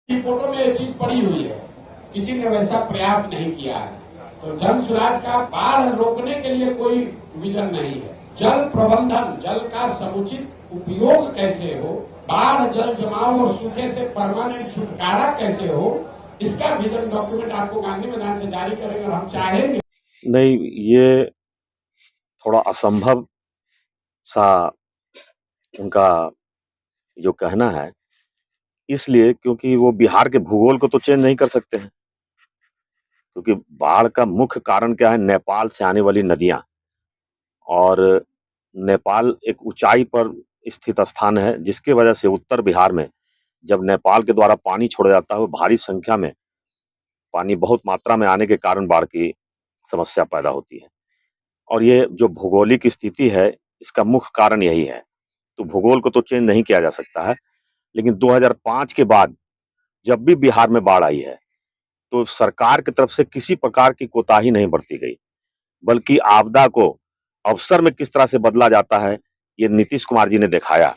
रिपोर्टों में ये चीज पड़ी हुई है, किसी ने वैसा प्रयास नहीं किया है। तो जन सुराज का बाढ़ रोकने के लिए कोई विजन नहीं है। जल प्रबंधन, जल का समुचित उपयोग कैसे हो, बाढ़ जल जमाव और सूखे से परमानेंट छुटकारा कैसे हो, इसका विजन डॉक्यूमेंट आपको गांधी मैदान से जारी करेंगे और हम चाहेंगे। नहीं, ये थोड़ा असंभव सा उनका जो कहना है, इसलिए क्योंकि वो बिहार के भूगोल को तो चेंज नहीं कर सकते हैं। क्योंकि बाढ़ का मुख्य कारण क्या है? नेपाल से आने वाली नदियां, और नेपाल एक ऊंचाई पर स्थित स्थान है, जिसकी वजह से उत्तर बिहार में जब नेपाल के द्वारा पानी छोड़ा जाता है, वो भारी संख्या में पानी बहुत मात्रा में आने के कारण बाढ़ की समस्या पैदा होती है। और ये जो भौगोलिक स्थिति है, इसका मुख्य कारण यही है। तो भूगोल को तो चेंज नहीं किया जा सकता है, लेकिन 2005 के बाद जब भी बिहार में बाढ़ आई है, तो सरकार की तरफ से किसी प्रकार की कोताही नहीं बरती गई, बल्कि आपदा को अवसर में किस तरह से बदला जाता है, ये नीतीश कुमार जी ने दिखाया।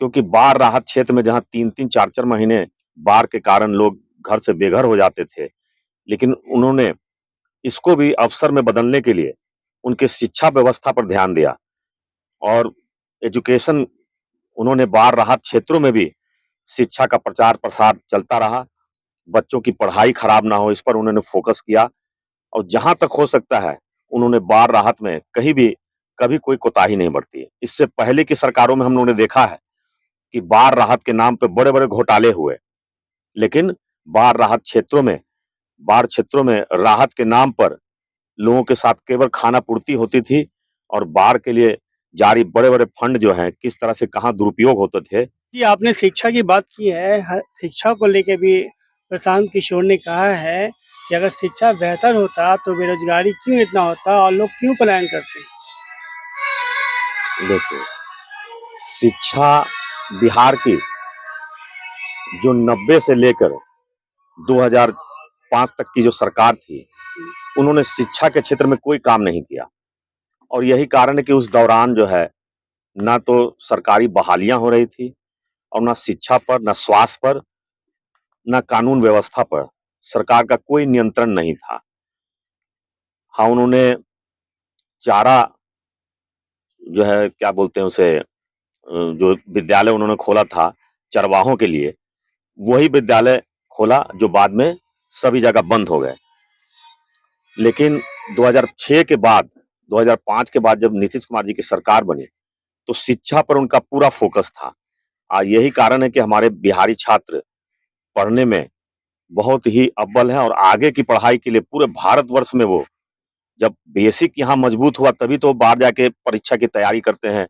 क्योंकि बाढ़ राहत क्षेत्र में जहां 3-3, 4-4 महीने बाढ़ के कारण लोग घर से बेघर हो जाते थे, लेकिन उन्होंने इसको भी अवसर में बदलने के लिए उनके शिक्षा व्यवस्था पर ध्यान दिया और एजुकेशन, उन्होंने बाढ़ राहत क्षेत्रों में भी शिक्षा का प्रचार प्रसार चलता रहा। बच्चों की पढ़ाई खराब ना हो, इस पर उन्होंने फोकस किया और जहां तक हो सकता है उन्होंने बाढ़ राहत में कहीं भी कभी कोई कोताही नहीं बरती। इससे पहले की सरकारों में हम लोगों ने देखा है कि बाढ़ राहत के नाम पे बड़े-बड़े घोटाले हुए, लेकिन बाढ़ क्षेत्रों में राहत के नाम पर लोगों के साथ केवल खाना पूर्ति होती थी और बाढ़ के लिए जारी बड़े-बड़े फंड जो हैं, किस तरह से कहाँ दुरुपयोग होते थे। जी, आपने शिक्षा की बात की है। शिक्षा को लेके भी प्रशांत किशोर ने कहा है कि अगर शिक्षा बेहतर होता तो बेरोजगारी क्यों इतना होता और लोग क्यों पलायन करते। देखिए, शिक्षा बिहार की जो 90 से लेकर 2005 तक की जो सरकार थी, उन्होंने शिक्षा के क्षेत्र में कोई काम नहीं किया और यही कारण है कि उस दौरान जो है, ना तो सरकारी बहालियां हो रही थी और ना शिक्षा पर, ना स्वास्थ्य पर, ना कानून व्यवस्था पर सरकार का कोई नियंत्रण नहीं था। हाँ, उन्होंने चारा जो है, क्या बोलते हैं उसे, जो विद्यालय उन्होंने खोला था चरवाहों के लिए, वही विद्यालय खोला जो बाद में सभी जगह बंद हो गए। लेकिन 2006 के बाद, 2005 के बाद जब नीतीश कुमार जी की सरकार बनी, तो शिक्षा पर उनका पूरा फोकस था। यही कारण है कि हमारे बिहारी छात्र पढ़ने में बहुत ही अव्वल हैं और आगे की पढ़ाई के लिए पूरे भारतवर्ष में वो जब बेसिक यहाँ मजबूत हुआ, तभी तो बाहर जाके परीक्षा की तैयारी करते हैं